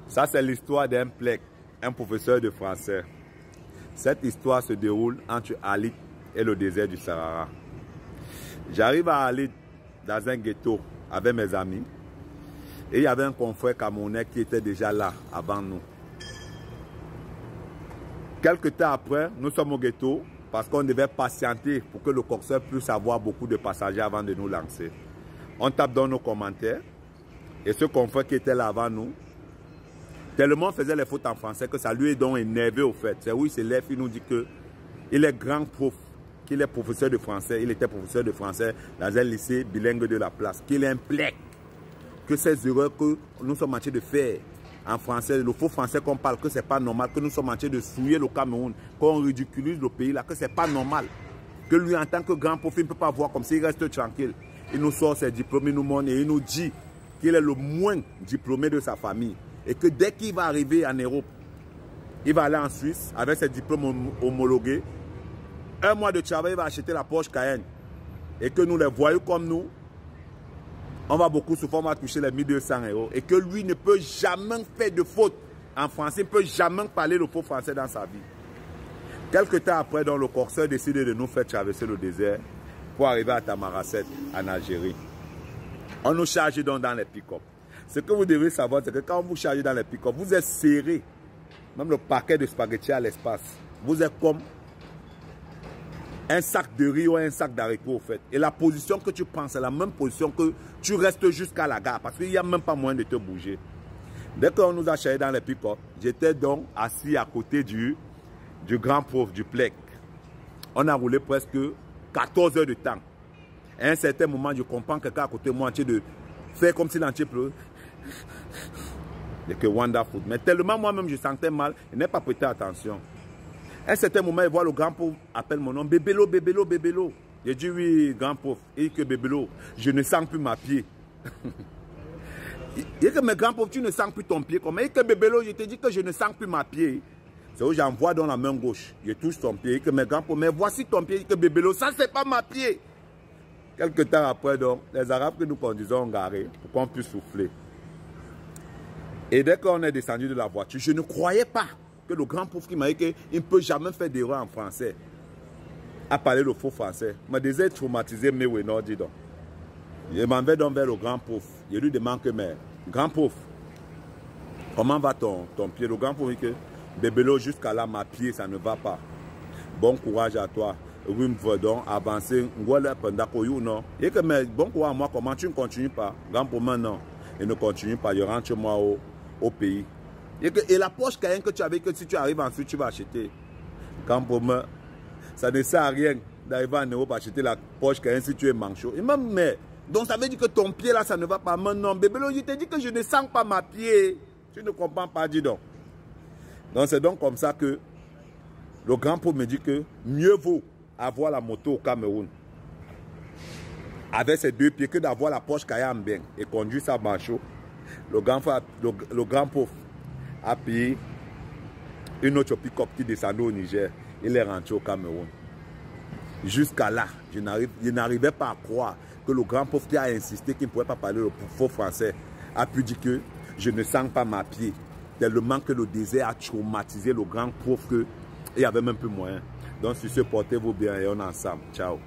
Ça, c'est l'histoire d'un plec, un professeur de français. Cette histoire se déroule entre Alit et le désert du Sahara. J'arrive à Alit dans un ghetto avec mes amis. Et il y avait un confrère camerounais qui était déjà là avant nous. Quelques temps après, nous sommes au ghetto parce qu'on devait patienter pour que le coxeur puisse avoir beaucoup de passagers avant de nous lancer. On tape dans nos commentaires et ce confrère qui était là avant nous, tellement faisait les fautes en français que ça lui est donc énervé au fait. C'est où il se lève, il nous dit qu'il est grand prof, qu'il est professeur de français. Il était professeur de français dans un lycée bilingue de la place. Qu'il est un plec. Que ces erreurs que nous sommes en train de faire en français, le faux français qu'on parle, que ce n'est pas normal. Que nous sommes en train de souiller le Cameroun, qu'on ridiculise le pays là, que ce n'est pas normal. Que lui, en tant que grand prof, il ne peut pas voir comme s'il reste tranquille. Il nous sort ses diplômes, il nous montre et il nous dit qu'il est le moins diplômé de sa famille. Et que dès qu'il va arriver en Europe, il va aller en Suisse avec ses diplômes homologués. Un mois de travail, il va acheter la Porsche Cayenne. Et que nous, les voyous comme nous, on va beaucoup souvent toucher les 1200 €. Et que lui ne peut jamais faire de faute en français. Il ne peut jamais parler le faux français dans sa vie. Quelque temps après, donc, le corseur décide de nous faire traverser le désert pour arriver à Tamaracet, en Algérie. On nous charge donc dans les pick-up. Ce que vous devez savoir, c'est que quand vous chargez dans les pick-up, vous êtes serré. Même le paquet de spaghettis à l'espace. Vous êtes comme un sac de riz ou un sac d'haricots, au fait. Et la position que tu prends, c'est la même position que tu restes jusqu'à la gare. Parce qu'il n'y a même pas moyen de te bouger. Dès qu'on nous a chargé dans les pick-up, j'étais donc assis à côté du grand prof, du plec. On a roulé presque 14 heures de temps. À un certain moment, je comprends que quelqu'un à côté de moi, en train de faire comme si l'entier pleut. Et que wonderful. Mais tellement moi-même, je sentais mal, il n'a pas prêté attention. À un certain moment, il voit le grand pauvre, appelle mon nom, Bébélo, Bébélo, Bébélo. J'ai dit oui, grand pauvre. Il dit que Bébélo, je ne sens plus ma pied. Il dit que mais grand pauvre, tu ne sens plus ton pied. Comment? Il dit que Bébélo, je te dis que je ne sens plus ma pied. C'est où j'envoie dans la main gauche. Je touche ton pied. Il dit que mais grand pauvre, mais voici ton pied. Il dit que Bébélo, ça c'est pas ma pied. Quelque temps après, donc, les Arabes que nous conduisons ont garé pour qu'on puisse souffler. Et dès qu'on est descendu de la voiture, je ne croyais pas que le grand prof qui m'a dit qu'il ne peut jamais faire d'erreur en français a parlé le faux français. Il m'a déjà traumatisé, mais oui, non, dis donc. Je m'en vais donc vers le grand prof. Je lui demande que, mais, grand prof, comment va ton pied? Le grand prof dit que, Bébélo, jusqu'à là, ma pied, ça ne va pas. Bon courage à toi. Oui, me veux donc avancer. Non. Et que, mais bon courage à moi, comment tu ne continues pas? Grand prof, non. Il ne continue pas. Je rentre chez moi au pays. Et la Porsche Cayenne que tu avais, que si tu arrives ensuite, tu vas acheter. Quand pour moi, ça ne sert à rien d'arriver en Europe acheter la Porsche Cayenne si tu es manchot. Et même, mais, donc ça veut dire que ton pied là, ça ne va pas. Non, bébé, je te dis que je ne sens pas ma pied. Tu ne comprends pas, dis donc. Donc c'est donc comme ça que le grand pauvre me dit que mieux vaut avoir la moto au Cameroun avec ses deux pieds que d'avoir la Porsche Cayenne bien et conduire ça manchot. Le grand pauvre a payé une autre pick-up qui descendait au Niger. Il est rentré au Cameroun. Jusqu'à là, je n'arrivais pas à croire que le grand pauvre qui a insisté qu'il ne pouvait pas parler le faux français a pu dire que je ne sens pas ma pied. Tellement que le désert a traumatisé le grand pauvre qu'il n'y avait même plus moyen. Donc sur ce, portez-vous bien et on est ensemble. Ciao.